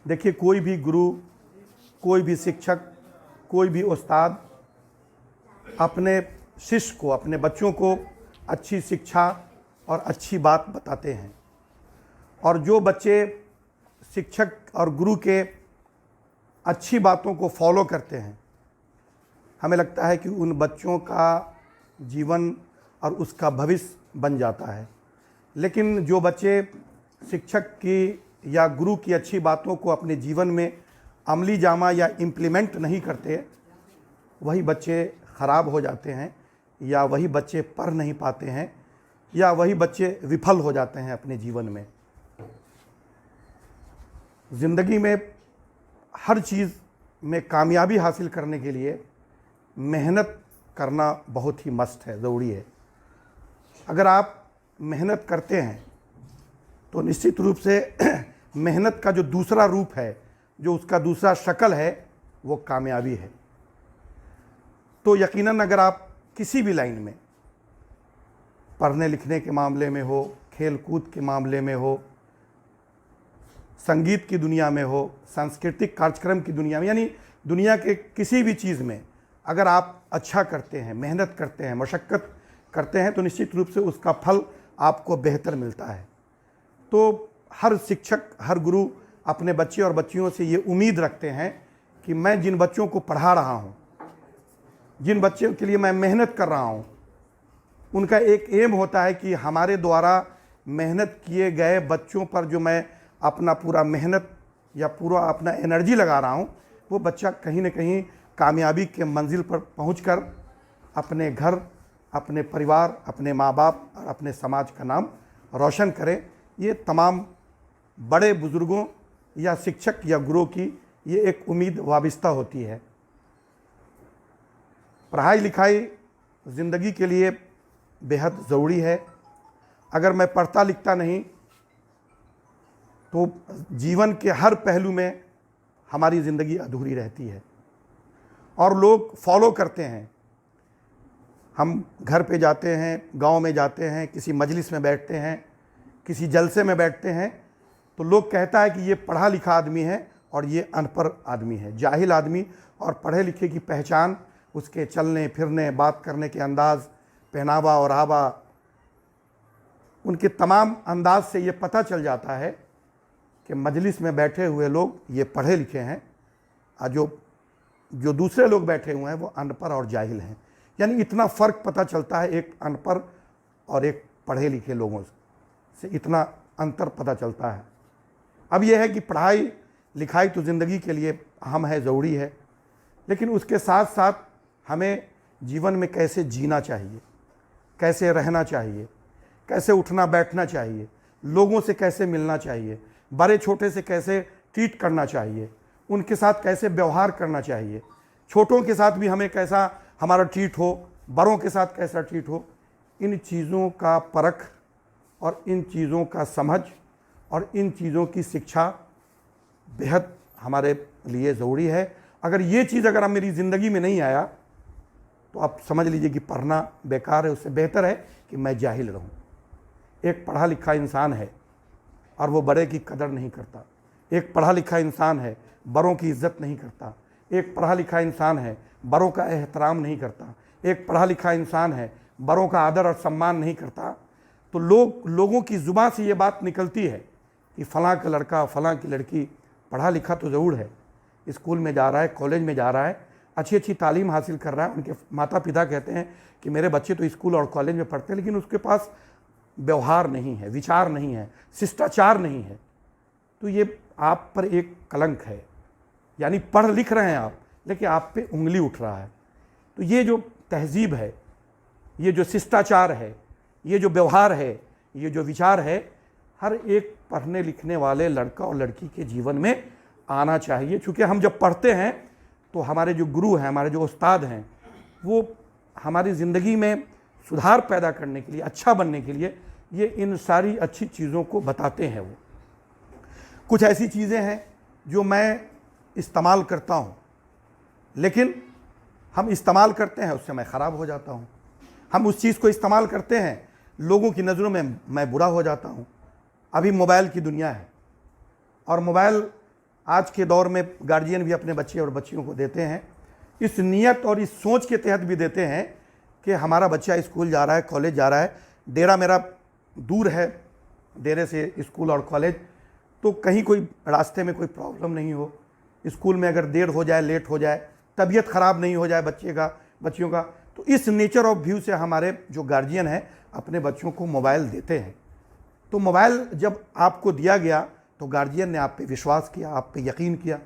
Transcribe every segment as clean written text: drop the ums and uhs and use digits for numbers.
देखिए, कोई भी गुरु, कोई भी शिक्षक, कोई भी उस्ताद अपने शिष्य को, अपने बच्चों को अच्छी शिक्षा और अच्छी बात बताते हैं। और जो बच्चे शिक्षक और गुरु के अच्छी बातों को फॉलो करते हैं, हमें लगता है कि उन बच्चों का जीवन और उसका भविष्य बन जाता है। लेकिन जो बच्चे शिक्षक की या गुरु की अच्छी बातों को अपने जीवन में अमली जामा या इम्प्लीमेंट नहीं करते, वही बच्चे ख़राब हो जाते हैं, या वही बच्चे पढ़ नहीं पाते हैं, या वही बच्चे विफल हो जाते हैं अपने जीवन में। ज़िंदगी में हर चीज़ में कामयाबी हासिल करने के लिए मेहनत करना बहुत ही मस्ट है, ज़रूरी है। अगर आप मेहनत करते हैं तो निश्चित रूप से मेहनत का जो दूसरा रूप है, जो उसका दूसरा शक्ल है, वो कामयाबी है। तो यकीनन अगर आप किसी भी लाइन में, पढ़ने लिखने के मामले में हो, खेल कूद के मामले में हो, संगीत की दुनिया में हो, सांस्कृतिक कार्यक्रम की दुनिया में, यानी दुनिया के किसी भी चीज़ में अगर आप अच्छा करते हैं, मेहनत करते हैं, मशक्क़त करते हैं, तो निश्चित रूप से उसका फल आपको बेहतर मिलता है। तो हर शिक्षक, हर गुरु अपने बच्चे और बच्चियों से ये उम्मीद रखते हैं कि मैं जिन बच्चों को पढ़ा रहा हूँ, जिन बच्चों के लिए मैं मेहनत कर रहा हूँ, उनका एक एम होता है कि हमारे द्वारा मेहनत किए गए बच्चों पर जो मैं अपना पूरा मेहनत या पूरा अपना एनर्जी लगा रहा हूँ, वो बच्चा कहीं ना कहीं कामयाबी के मंजिल पर पहुंचकर अपने घर, अपने परिवार, अपने माँ बाप और अपने समाज का नाम रोशन करे। ये तमाम बड़े बुज़ुर्गों या शिक्षक या गुरु की ये एक उम्मीद वाबिस्ता होती है। पढ़ाई लिखाई ज़िंदगी के लिए बेहद ज़रूरी है। अगर मैं पढ़ता लिखता नहीं तो जीवन के हर पहलू में हमारी ज़िंदगी अधूरी रहती है। और लोग फॉलो करते हैं, हम घर पे जाते हैं, गांव में जाते हैं, किसी मजलिस में बैठते हैं, किसी जलसे में बैठते हैं, तो लोग कहता है कि ये पढ़ा लिखा आदमी है और ये अनपढ़ आदमी है। जाहिल आदमी और पढ़े लिखे की पहचान उसके चलने फिरने, बात करने के अंदाज़, पहनावा और आवा, उनके तमाम अंदाज से ये पता चल जाता है कि मजलिस में बैठे हुए लोग ये पढ़े लिखे हैं और जो दूसरे लोग बैठे हुए हैं वो अनपढ़ और जाहिल हैं। यानी इतना फ़र्क पता चलता है एक अनपढ़ और एक पढ़े लिखे लोगों से, इतना अंतर पता चलता है। अब यह है कि पढ़ाई लिखाई तो ज़िंदगी के लिए अहम है, ज़रूरी है, लेकिन उसके साथ साथ हमें जीवन में कैसे जीना चाहिए, कैसे रहना चाहिए, कैसे उठना बैठना चाहिए, लोगों से कैसे मिलना चाहिए, बड़े छोटे से कैसे ट्रीट करना चाहिए, उनके साथ कैसे व्यवहार करना चाहिए, छोटों के साथ भी हमें कैसा हमारा ट्रीट हो, बड़ों के साथ कैसा ट्रीट हो, इन चीज़ों का परख और इन चीज़ों का समझ और इन चीज़ों की शिक्षा बेहद हमारे लिए ज़रूरी है। अगर ये चीज़ अगर मेरी ज़िंदगी में नहीं आया तो आप समझ लीजिए कि पढ़ना बेकार है। उससे बेहतर है कि मैं जाहिल रहूं। एक पढ़ा लिखा इंसान है और वो बड़े की कदर नहीं करता। एक पढ़ा लिखा इंसान है, बड़ों की इज्जत नहीं करता। एक पढ़ा लिखा इंसान है, बड़ों का एहतराम नहीं करता। एक पढ़ा लिखा इंसान है, बड़ों का आदर और सम्मान नहीं करता। तो लोगों की ज़ुबान से ये बात निकलती है कि फ़लाँ का लड़का, फ़लाँ की लड़की पढ़ा लिखा तो ज़रूर है, स्कूल में जा रहा है, कॉलेज में जा रहा है, अच्छी अच्छी तालीम हासिल कर रहा है। उनके माता पिता कहते हैं कि मेरे बच्चे तो स्कूल और कॉलेज में पढ़ते हैं, लेकिन उसके पास व्यवहार नहीं है, विचार नहीं है, शिष्टाचार नहीं है। तो ये आप पर एक कलंक है। यानी पढ़ लिख रहे हैं आप, लेकिन आप पे उंगली उठ रहा है। तो ये जो तहजीब है, ये जो शिष्टाचार है, ये जो व्यवहार है, ये जो विचार है, हर एक पढ़ने लिखने वाले लड़का और लड़की के जीवन में आना चाहिए। चूँकि हम जब पढ़ते हैं तो हमारे जो गुरु हैं, हमारे जो उस्ताद हैं, वो हमारी ज़िंदगी में सुधार पैदा करने के लिए, अच्छा बनने के लिए ये इन सारी अच्छी चीज़ों को बताते हैं। वो कुछ ऐसी चीज़ें हैं जो मैं इस्तेमाल करता हूँ, लेकिन हम इस्तेमाल करते हैं उससे मैं ख़राब हो जाता हूँ। हम उस चीज़ को इस्तेमाल करते हैं, लोगों की नज़रों में मैं बुरा हो जाता हूँ। अभी मोबाइल की दुनिया है और मोबाइल आज के दौर में गार्जियन भी अपने बच्चे और बच्चियों को देते हैं, इस नियत और इस सोच के तहत भी देते हैं कि हमारा बच्चा स्कूल जा रहा है, कॉलेज जा रहा है, डेरा मेरा दूर है, डेरे से स्कूल और कॉलेज, तो कहीं कोई रास्ते में कोई प्रॉब्लम नहीं हो, स्कूल में अगर देर हो जाए, लेट हो जाए, तबीयत ख़राब नहीं हो जाए बच्चियों का। तो इस नेचर ऑफ व्यू से हमारे जो गार्जियन हैं अपने बच्चों को मोबाइल देते हैं। तो मोबाइल जब आपको दिया गया तो गार्जियन ने आप पे विश्वास किया, आप पे यकीन किया।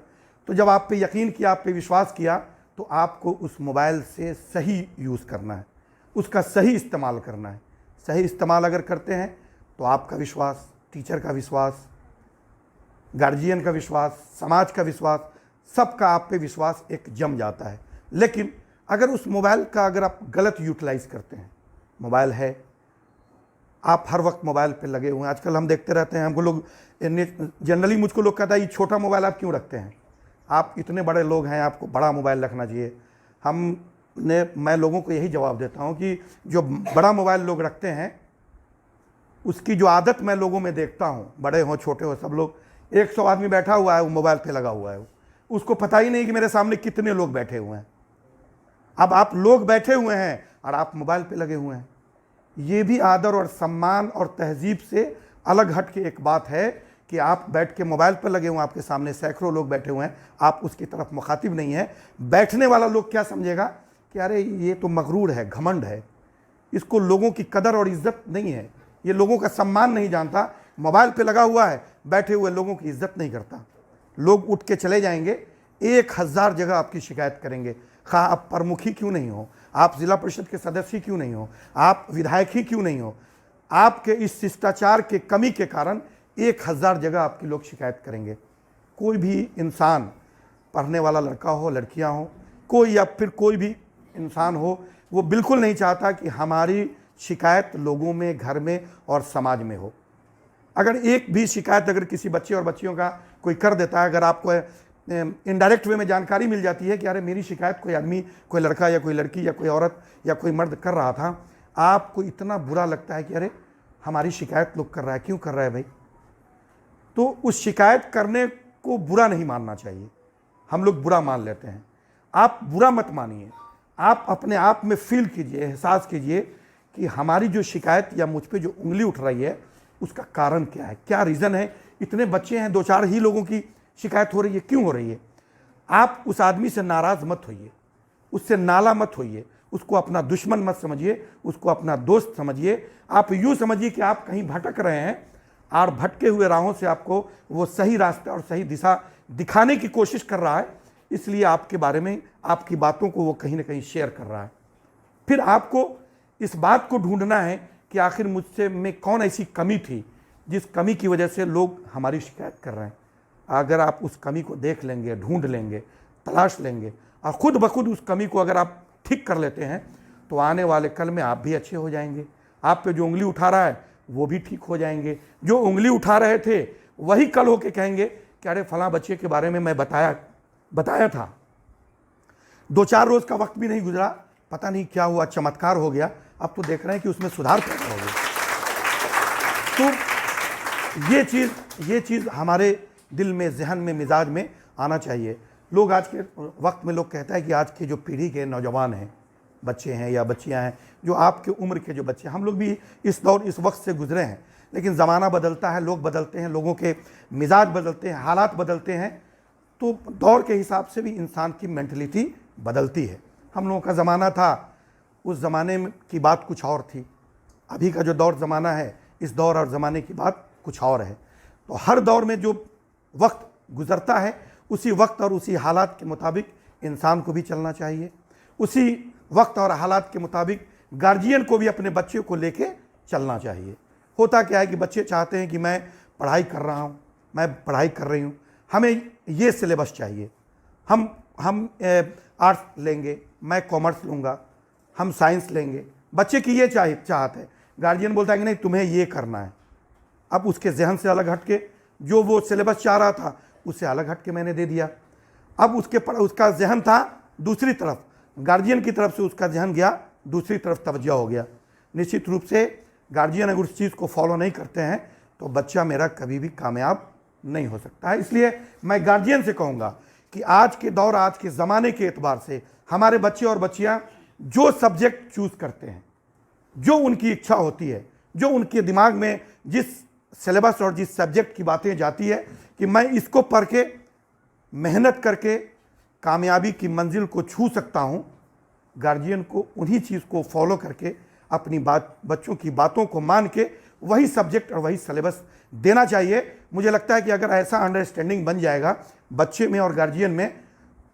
तो जब आप पे यकीन किया, आप पे विश्वास किया, तो आपको उस मोबाइल से सही यूज़ करना है, उसका सही इस्तेमाल करना है। सही इस्तेमाल अगर करते हैं तो आपका विश्वास, टीचर का विश्वास, गार्जियन का विश्वास, समाज का विश्वास, सबका आप पे विश्वास एक जम जाता है। लेकिन अगर उस मोबाइल का अगर आप गलत यूटिलाइज़ करते हैं, मोबाइल है, आप हर वक्त मोबाइल पे लगे हुए हैं। आजकल हम देखते रहते हैं, हमको लोग जनरली मुझको लोग कहता है ये छोटा मोबाइल आप क्यों रखते हैं, आप इतने बड़े लोग हैं, आपको बड़ा मोबाइल रखना चाहिए। मैं लोगों को यही जवाब देता हूँ कि जो बड़ा मोबाइल लोग रखते हैं उसकी जो आदत मैं लोगों में देखता हूँ, बड़े हों छोटे हों सब लोग, 100 आदमी बैठा हुआ है, वो मोबाइल पे लगा हुआ है, उसको पता ही नहीं कि मेरे सामने कितने लोग बैठे हुए हैं। अब आप लोग बैठे हुए हैं और आप मोबाइल पे लगे हुए हैं। ये भी आदर और सम्मान और तहजीब से अलग हट के एक बात है कि आप बैठ के मोबाइल पर लगे हुए हैं, आपके सामने सैकड़ों लोग बैठे हुए हैं, आप उसकी तरफ मुखातिब नहीं है। बैठने वाला लोग क्या समझेगा कि अरे ये तो मगरूर है, घमंड है, इसको लोगों की कदर और इज्जत नहीं है, ये लोगों का सम्मान नहीं जानता, मोबाइल पे लगा हुआ है, बैठे हुए लोगों की इज्जत नहीं करता। लोग उठ के चले जाएंगे, 1000 जगह आपकी शिकायत करेंगे, खा आप प्रमुख ही क्यों नहीं हो, आप जिला परिषद के सदस्य ही क्यों नहीं हो, आप विधायक ही क्यों नहीं हो, आपके इस शिष्टाचार के कमी के कारण 1000 जगह आपकी लोग शिकायत करेंगे। कोई भी इंसान, पढ़ने वाला लड़का हो, लड़कियां हो, कोई या फिर कोई भी इंसान हो, वो बिल्कुल नहीं चाहता कि हमारी शिकायत लोगों में, घर में और समाज में हो। अगर एक भी शिकायत अगर किसी बच्चे और बच्चियों का कोई कर देता है, अगर आपको इनडायरेक्ट वे में जानकारी मिल जाती है कि अरे मेरी शिकायत कोई आदमी, कोई लड़का या कोई लड़की या कोई औरत या कोई मर्द कर रहा था, आपको इतना बुरा लगता है कि अरे हमारी शिकायत लोग कर रहा है, क्यों कर रहा है भाई। तो उस शिकायत करने को बुरा नहीं मानना चाहिए, हम लोग बुरा मान लेते हैं। आप बुरा मत मानिए, आप अपने आप में फील कीजिए, एहसास कीजिए कि हमारी जो शिकायत या मुझ पे जो उंगली उठ रही है उसका कारण क्या है, क्या रीज़न है। इतने बच्चे हैं, 2-4 ही लोगों की शिकायत हो रही है, क्यों हो रही है। आप उस आदमी से नाराज़ मत होइए, उससे नाला मत होइए, उसको अपना दुश्मन मत समझिए, उसको अपना दोस्त समझिए। आप यूँ समझिए कि आप कहीं भटक रहे हैं और भटके हुए राहों से आपको वो सही रास्ता और सही दिशा दिखाने की कोशिश कर रहा है, इसलिए आपके बारे में, आपकी बातों को वो कहीं ना कहीं शेयर कर रहा है। फिर आपको इस बात को ढूंढना है कि आखिर मुझसे में कौन ऐसी कमी थी जिस कमी की वजह से लोग हमारी शिकायत कर रहे हैं। अगर आप उस कमी को देख लेंगे, ढूंढ लेंगे, तलाश लेंगे और खुद ब खुद उस कमी को अगर आप ठीक कर लेते हैं तो आने वाले कल में आप भी अच्छे हो जाएंगे। आप पे जो उंगली उठा रहा है वो भी ठीक हो जाएंगे। जो उंगली उठा रहे थे वही कल होके कहेंगे कि अरे फलां बच्चे के बारे में मैं बताया था, 2-4 रोज़ का वक्त भी नहीं गुजरा, पता नहीं क्या हुआ, चमत्कार हो गया, अब तो देख रहे हैं कि उसमें सुधार पैदा हो गया। तो ये चीज़ हमारे दिल में, जहन में, मिजाज में आना चाहिए। लोग आज के वक्त में लोग कहता है कि आज की जो पीढ़ी के नौजवान हैं, बच्चे हैं या बच्चियां हैं, जो आपके उम्र के जो बच्चे, हम लोग भी इस वक्त से गुजरे हैं, लेकिन ज़माना बदलता है, लोग बदलते हैं, लोगों के मिजाज बदलते हैं, हालात बदलते हैं, तो दौर के हिसाब से भी इंसान की मेंटलिटी बदलती है। हम लोगों का ज़माना था, उस ज़माने की बात कुछ और थी, अभी का जो दौर ज़माना है, इस दौर और ज़माने की बात कुछ और है। तो हर दौर में जो वक्त गुज़रता है उसी वक्त और उसी हालात के मुताबिक इंसान को भी चलना चाहिए। उसी वक्त और हालात के मुताबिक गार्जियन को भी अपने बच्चे को लेके चलना चाहिए। होता क्या है कि बच्चे चाहते हैं कि मैं पढ़ाई कर रहा हूँ, मैं पढ़ाई कर रही हूँ, हमें ये सिलेबस चाहिए, हम आर्ट्स लेंगे, मैं कॉमर्स लूँगा, हम साइंस लेंगे। बच्चे की ये चाहत है, गार्जियन बोलता है कि नहीं तुम्हें ये करना है। अब उसके जहन से अलग हटके जो वो सिलेबस चाह रहा था उससे अलग हटके मैंने दे दिया। अब उसका जहन था दूसरी तरफ, गार्जियन की तरफ से उसका जहन गया दूसरी तरफ, तवज्जो हो गया। निश्चित रूप से गार्जियन अगर उस चीज़ को फॉलो नहीं करते हैं तो बच्चा मेरा कभी भी कामयाब नहीं हो सकता है। इसलिए मैं गार्जियन से कहूँगा कि आज के दौर, आज के ज़माने के एतबार से हमारे बच्चे और बच्चियाँ जो सब्जेक्ट चूज़ करते हैं, जो उनकी इच्छा होती है, जो उनके दिमाग में जिस सिलेबस और जिस सब्जेक्ट की बातें जाती है कि मैं इसको पढ़ के मेहनत करके कामयाबी की मंजिल को छू सकता हूँ, गार्जियन को उन्हीं चीज़ को फॉलो करके अपनी बच्चों की बातों को मान के वही सब्जेक्ट और वही सिलेबस देना चाहिए। मुझे लगता है कि अगर ऐसा अंडरस्टैंडिंग बन जाएगा बच्चे में और गार्जियन में,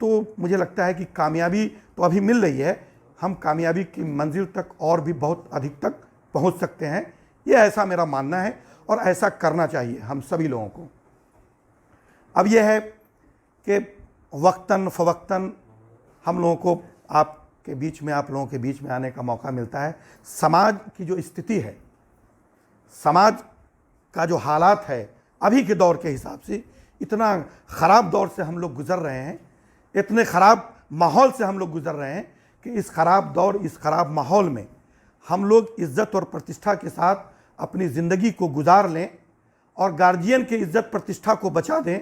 तो मुझे लगता है कि कामयाबी तो अभी मिल रही है, हम कामयाबी की मंजिल तक और भी बहुत अधिक तक पहुंच सकते हैं। ये ऐसा मेरा मानना है और ऐसा करना चाहिए हम सभी लोगों को। अब यह है कि वक्तन फ़वक्तन हम लोगों को आप लोगों के बीच में आने का मौका मिलता है। समाज की जो स्थिति है, समाज का जो हालात है अभी के दौर के हिसाब से, इतना ख़राब दौर से हम लोग गुज़र रहे हैं, इतने ख़राब माहौल से हम लोग गुज़र रहे हैं कि इस ख़राब दौर, इस ख़राब माहौल में हम लोग इज़्ज़त और प्रतिष्ठा के साथ अपनी ज़िंदगी को गुजार लें और गार्जियन के इज़्ज़त प्रतिष्ठा को बचा दें।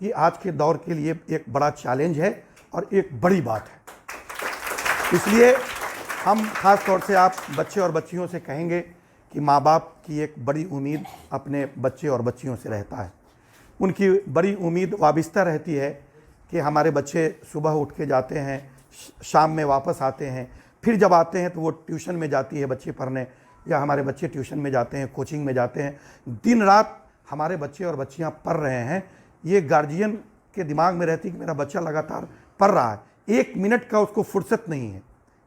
ये आज के दौर के लिए एक बड़ा चैलेंज है और एक बड़ी बात है। इसलिए हम ख़ास तौर से आप बच्चे और बच्चियों से कहेंगे कि माँ बाप की एक बड़ी उम्मीद अपने बच्चे और बच्चियों से रहता है। उनकी बड़ी उम्मीद वाबिस्ता रहती है कि हमारे बच्चे सुबह उठ के जाते हैं, शाम में वापस आते हैं, फिर जब आते हैं तो वो ट्यूशन में जाती है बच्चे पढ़ने, या हमारे बच्चे ट्यूशन में जाते हैं, कोचिंग में जाते हैं, दिन रात हमारे बच्चे और बच्चियाँ पढ़ रहे हैं। ये गार्जियन के दिमाग में रहती है कि मेरा बच्चा लगातार पढ़ रहा है, एक मिनट का उसको फुर्सत नहीं है,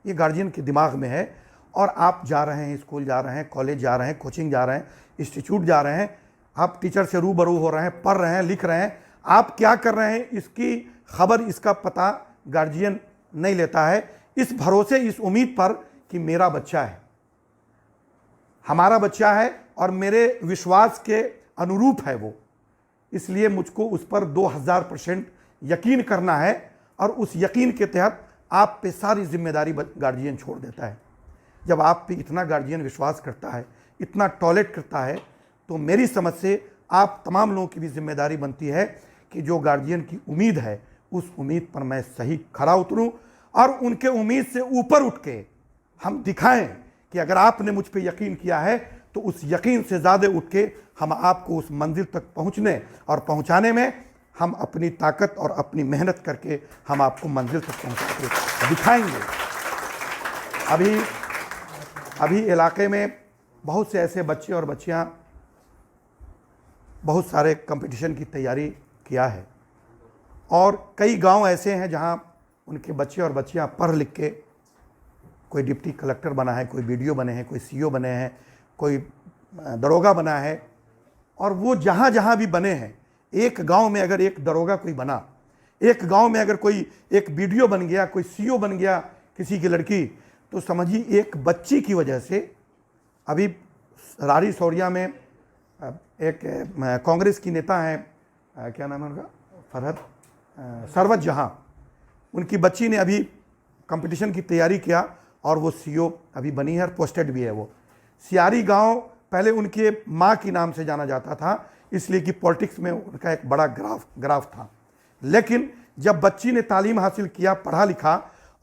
ये गार्जियन के दिमाग में है। और आप जा रहे हैं, स्कूल जा रहे हैं, कॉलेज जा रहे हैं, कोचिंग जा रहे हैं, इंस्टीट्यूट जा रहे हैं, आप टीचर से रूबरू हो रहे हैं, पढ़ रहे हैं, लिख रहे हैं, आप क्या कर रहे हैं इसकी खबर, इसका पता गार्जियन नहीं लेता है। इस भरोसे, इस उम्मीद पर कि मेरा बच्चा है, हमारा बच्चा है और मेरे विश्वास के अनुरूप है वो, इसलिए मुझको उस पर 2000% यकीन करना है और उस यकीन के तहत आप पे सारी जिम्मेदारी गार्जियन छोड़ देता है। जब आप पे इतना गार्जियन विश्वास करता है, इतना टॉलरेट करता है, तो मेरी समझ से आप तमाम लोगों की भी जिम्मेदारी बनती है कि जो गार्जियन की उम्मीद है उस उम्मीद पर मैं सही खरा उतरूं और उनके उम्मीद से ऊपर उठ के हम दिखाएं कि अगर आपने मुझ पे यकीन किया है तो उस यकीन से ज़्यादा उठ के हम आपको उस मंजिल तक पहुंचने और पहुंचाने में हम अपनी ताकत और अपनी मेहनत करके हम आपको मंजिल तक पहुंचा के दिखाएंगे। अभी इलाके में बहुत से ऐसे बच्चे और बच्चियां बहुत सारे कंपटीशन की तैयारी किया है और कई गांव ऐसे हैं जहां उनके बच्चे और बच्चियां पढ़ लिख के कोई डिप्टी कलेक्टर बना है, कोई बीडीओ बने हैं, कोई सीईओ बने हैं, कोई दरोगा बना है। और वो जहाँ जहाँ भी बने हैं, एक गांव में अगर एक दरोगा कोई बना, एक गांव में अगर कोई एक बीडीओ बन गया, कोई सीईओ बन गया किसी की लड़की, तो समझिए एक बच्ची की वजह से। अभी रारी सौरिया में एक कांग्रेस की नेता हैं, क्या नाम है उनका, सरवत जहाँ, उनकी बच्ची ने अभी कंपटीशन की तैयारी किया और वो सीईओ अभी बनी है और पोस्टेड भी है। वो सियारी गांव पहले उनके माँ की नाम से जाना जाता था, इसलिए कि पॉलिटिक्स में उनका एक बड़ा ग्राफ था। लेकिन जब बच्ची ने तालीम हासिल किया, पढ़ा लिखा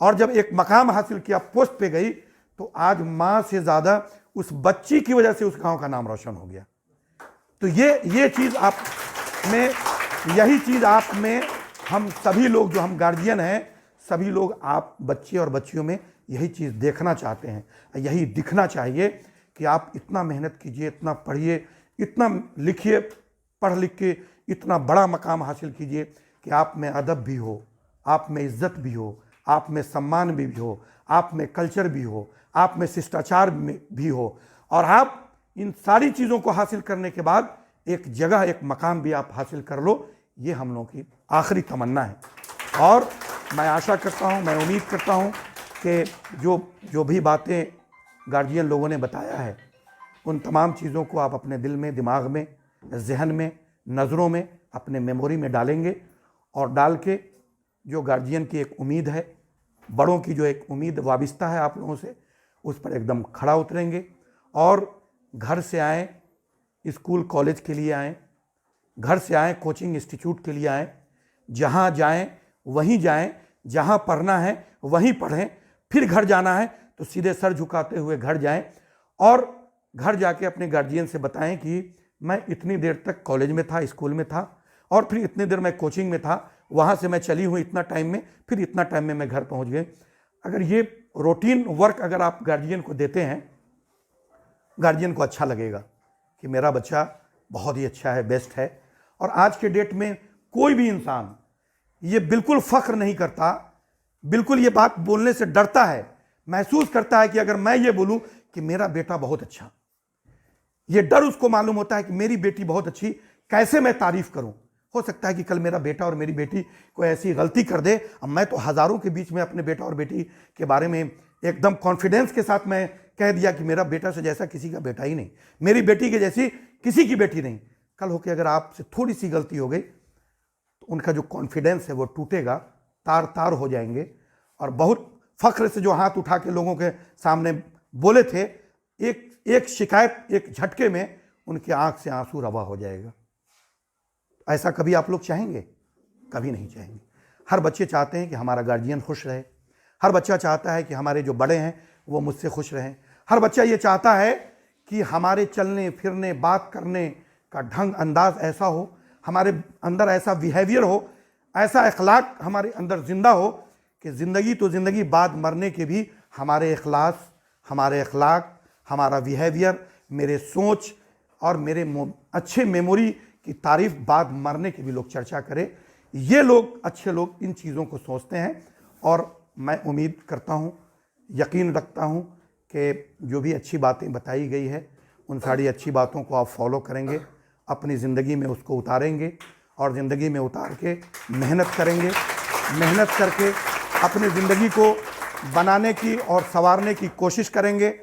और जब एक मकाम हासिल किया, पोस्ट पे गई, तो आज माँ से ज़्यादा उस बच्ची की वजह से उस गांव का नाम रोशन हो गया। तो ये चीज़ आप में, यही चीज़ आप में, हम सभी लोग जो हम गार्जियन हैं, सभी लोग आप बच्चे और बच्चियों में यही चीज़ देखना चाहते हैं, यही दिखना चाहिए कि आप इतना मेहनत कीजिए, इतना पढ़िए, इतना लिखिए, पढ़ लिख के इतना बड़ा मकाम हासिल कीजिए कि आप में अदब भी हो, आप में इज्जत भी हो, आप में सम्मान भी हो, आप में कल्चर भी हो, आप में शिष्टाचार भी हो, और आप इन सारी चीज़ों को हासिल करने के बाद एक जगह, एक मकाम भी आप हासिल कर लो। ये हम लोगों की आखिरी तमन्ना है। और मैं आशा करता हूँ, मैं उम्मीद करता हूँ कि जो भी बातें गार्जियन लोगों ने बताया है, उन तमाम चीज़ों को आप अपने दिल में, दिमाग में, जहन में, नज़रों में, अपने मेमोरी में डालेंगे और डाल के जो गार्जियन की एक उम्मीद है, बड़ों की जो एक उम्मीद वाबिस्ता है आप लोगों से, उस पर एकदम खड़ा उतरेंगे। और घर से आएँ, स्कूल कॉलेज के लिए आएँ, घर से आएँ, कोचिंग इंस्टीट्यूट के लिए आएँ, जहाँ जाएँ वहीं जाएँ, जहाँ पढ़ना है वहीं पढ़ें, फिर घर जाना है तो सीधे सर झुकाते हुए घर जाएं और घर जाके अपने गार्जियन से बताएं कि मैं इतनी देर तक कॉलेज में था, स्कूल में था, और फिर इतनी देर मैं कोचिंग में था, वहाँ से मैं चली हूँ इतना टाइम में, फिर इतना टाइम में मैं घर पहुँच गई। अगर ये रूटीन वर्क अगर आप गार्जियन को देते हैं, गार्जियन को अच्छा लगेगा कि मेरा बच्चा बहुत ही अच्छा है, बेस्ट है। और आज के डेट में कोई भी इंसान ये बिल्कुल फ़ख्र नहीं करता, बिल्कुल ये बात बोलने से डरता है, महसूस करता है कि अगर मैं ये बोलूं कि मेरा बेटा बहुत अच्छा, ये डर उसको मालूम होता है कि मेरी बेटी बहुत अच्छी, कैसे मैं तारीफ करूं। हो सकता है कि कल मेरा बेटा और मेरी बेटी कोई ऐसी गलती कर दे, अब मैं तो हज़ारों के बीच में अपने बेटा और बेटी के बारे में एकदम कॉन्फिडेंस के साथ मैं कह दिया कि मेरा बेटा से जैसा किसी का बेटा ही नहीं, मेरी बेटी के जैसी किसी की बेटी नहीं। कल होकर अगर आपसे थोड़ी सी गलती हो गई तो उनका जो कॉन्फिडेंस है वो टूटेगा, तार तार हो जाएंगे। और बहुत फ़ख्र से जो हाथ उठा के लोगों के सामने बोले थे, एक शिकायत, एक झटके में उनके आंख से आंसू रवा हो जाएगा। ऐसा कभी आप लोग चाहेंगे? कभी नहीं चाहेंगे। हर बच्चे चाहते हैं कि हमारा गार्जियन खुश रहे, हर बच्चा चाहता है कि हमारे जो बड़े हैं वो मुझसे खुश रहें, हर बच्चा ये चाहता है कि हमारे चलने फिरने, बात करने का ढंग अंदाज ऐसा हो, हमारे अंदर ऐसा बिहेवियर हो, ऐसा अखलाक हमारे अंदर जिंदा हो कि ज़िंदगी तो ज़िंदगी, बाद मरने के भी हमारे इखलास, हमारे अखलाक, हमारा बिहेवियर, मेरे सोच और मेरे अच्छे मेमोरी की तारीफ बाद मरने की भी लोग चर्चा करें। ये लोग, अच्छे लोग, इन चीज़ों को सोचते हैं। और मैं उम्मीद करता हूँ, यकीन रखता हूँ कि जो भी अच्छी बातें बताई गई है उन सारी अच्छी बातों को आप फॉलो करेंगे, अपनी ज़िंदगी में उसको उतारेंगे और ज़िंदगी में उतार के मेहनत करेंगे, मेहनत करके अपनी ज़िंदगी को बनाने की और संवारने की कोशिश करेंगे।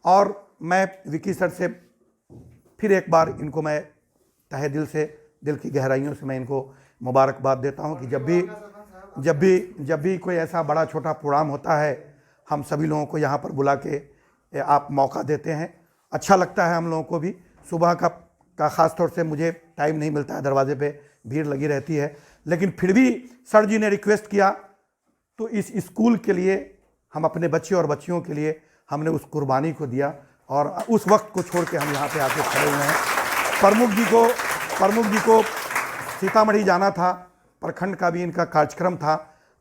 और मैं विकी सर से फिर एक बार इनको मैं तहे दिल से, दिल की गहराइयों से मैं इनको मुबारकबाद देता हूं कि जब भी कोई ऐसा बड़ा छोटा प्रोग्राम होता है, हम सभी लोगों को यहाँ पर बुला के आप मौका देते हैं। अच्छा लगता है हम लोगों को भी। सुबह का ख़ास तौर से मुझे टाइम नहीं मिलता है, दरवाजे पे भीड़ लगी रहती है, लेकिन फिर भी सर जी ने रिक्वेस्ट किया तो इस स्कूल के लिए, हम अपने बच्चे और बच्चियों के लिए हमने उस कुर्बानी को दिया और उस वक्त को छोड़ के हम यहाँ पे आके खड़े हुए हैं। प्रमुख जी को सीतामढ़ी जाना था, प्रखंड का भी इनका कार्यक्रम था,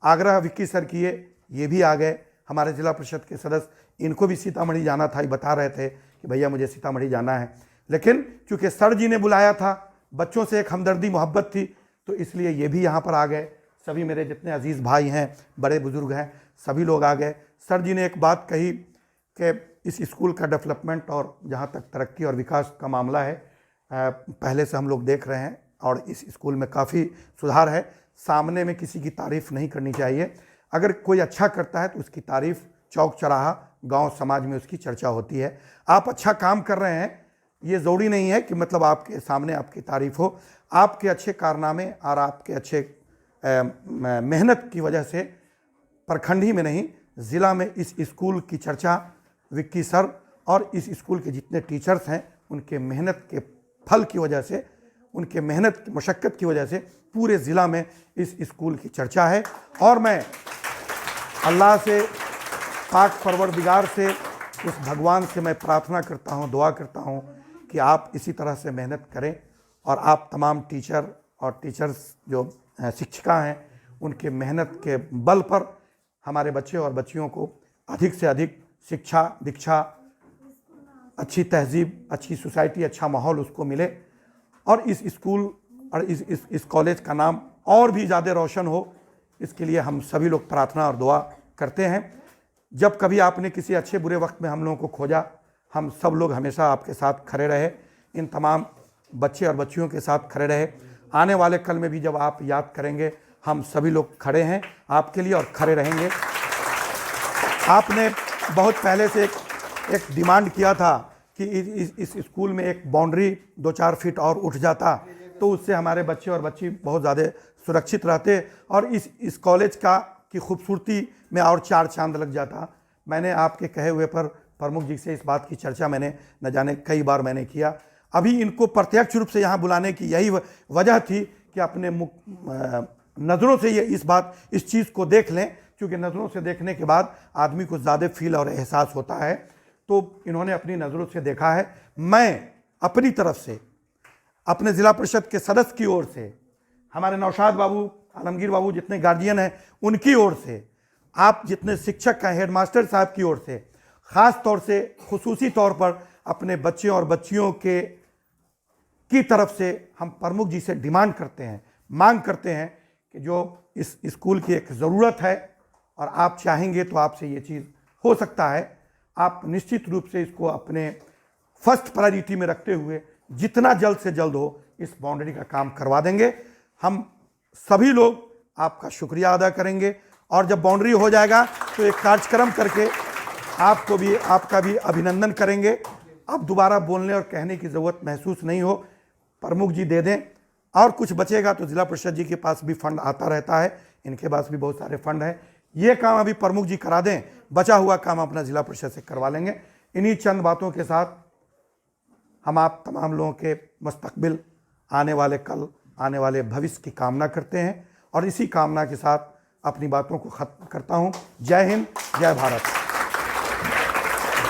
आग्रह विक्की सर किए, ये भी आ गए। हमारे जिला परिषद के सदस्य, इनको भी सीतामढ़ी जाना था, ये बता रहे थे कि भैया मुझे सीतामढ़ी जाना है, लेकिन चूँकि सर जी ने बुलाया था, बच्चों से एक हमदर्दी मोहब्बत थी, तो इसलिए ये भी यहाँ पर आ गए। सभी मेरे जितने अजीज़ भाई हैं, बड़े बुज़ुर्ग हैं, सभी लोग आ गए। सर जी ने एक बात कही कि इस स्कूल का डेवलपमेंट और जहाँ तक तरक्की और विकास का मामला है, पहले से हम लोग देख रहे हैं और इस स्कूल में काफ़ी सुधार है। सामने में किसी की तारीफ़ नहीं करनी चाहिए, अगर कोई अच्छा करता है तो उसकी तारीफ़ चौक चौराहा, गांव समाज में उसकी चर्चा होती है। आप अच्छा काम कर रहे हैं, ये ज़रूरी नहीं है कि मतलब आपके सामने आपकी तारीफ़ हो। आपके अच्छे कारनामे और आपके अच्छे मेहनत की वजह से प्रखंड ही में नहीं, ज़िला में इस स्कूल की चर्चा विक्की सर और इस स्कूल के जितने टीचर्स हैं उनके मेहनत के फल की वजह से, उनके मेहनत की मशक्क़त की वजह से पूरे ज़िला में इस स्कूल की चर्चा है। और मैं अल्लाह से, पाक परवरदिगार से, उस भगवान से मैं प्रार्थना करता हूँ, दुआ करता हूँ कि आप इसी तरह से मेहनत करें और आप तमाम टीचर और टीचर्स जो शिक्षिका हैं उनके मेहनत के बल पर हमारे बच्चे और बच्चियों को अधिक से अधिक शिक्षा, दीक्षा, अच्छी तहजीब, अच्छी सोसाइटी, अच्छा माहौल उसको मिले और इस स्कूल और इस कॉलेज का नाम और भी ज़्यादा रोशन हो, इसके लिए हम सभी लोग प्रार्थना और दुआ करते हैं। जब कभी आपने किसी अच्छे बुरे वक्त में हम लोगों को खोजा, हम सब लोग हमेशा आपके साथ खड़े रहे, इन तमाम बच्चे और बच्चियों के साथ खड़े रहे। आने वाले कल में भी जब आप याद करेंगे, हम सभी लोग खड़े हैं आपके लिए और खड़े रहेंगे। आपने बहुत पहले से एक डिमांड किया था कि इस स्कूल में एक बाउंड्री 2-4 फीट और उठ जाता तो उससे हमारे बच्चे और बच्ची बहुत ज़्यादा सुरक्षित रहते और इस कॉलेज की खूबसूरती में और 4 चांद लग जाता। मैंने आपके कहे हुए पर प्रमुख जी से इस बात की चर्चा मैंने न जाने कई बार मैंने किया। अभी इनको प्रत्यक्ष रूप से यहाँ बुलाने की यही वजह थी कि अपने नज़रों से ये इस चीज़ को देख लें, क्योंकि नज़रों से देखने के बाद आदमी को ज़्यादा फील और एहसास होता है। तो इन्होंने अपनी नज़रों से देखा है। मैं अपनी तरफ से, अपने ज़िला परिषद के सदस्य की ओर से, हमारे नौशाद बाबू, आलमगीर बाबू जितने गार्जियन हैं उनकी ओर से, आप जितने शिक्षक हैं, हेडमास्टर साहब की ओर से, ख़ास तौर से खुसूसी तौर पर अपने बच्चे और बच्चियों की तरफ से हम प्रमुख जी से डिमांड करते हैं, मांग करते हैं कि जो इस स्कूल की एक ज़रूरत है और आप चाहेंगे तो आपसे ये चीज़ हो सकता है। आप निश्चित रूप से इसको अपने फर्स्ट प्रायोरिटी में रखते हुए जितना जल्द से जल्द हो इस बाउंड्री का काम करवा देंगे। हम सभी लोग आपका शुक्रिया अदा करेंगे और जब बाउंड्री हो जाएगा तो एक कार्यक्रम करके आपका भी अभिनंदन करेंगे। अब दोबारा बोलने और कहने की ज़रूरत महसूस नहीं हो, प्रमुख जी दे दें। और कुछ बचेगा तो जिला परिषद जी के पास भी फंड आता रहता है, इनके पास भी बहुत सारे फंड हैं। ये काम अभी प्रमुख जी करा दें, बचा हुआ काम अपना जिला परिषद से करवा लेंगे। इन्हीं चंद बातों के साथ हम आप तमाम लोगों के मुस्तकबिल, आने वाले कल, आने वाले भविष्य की कामना करते हैं और इसी कामना के साथ अपनी बातों को ख़त्म करता हूँ। जय हिंद, जय भारत।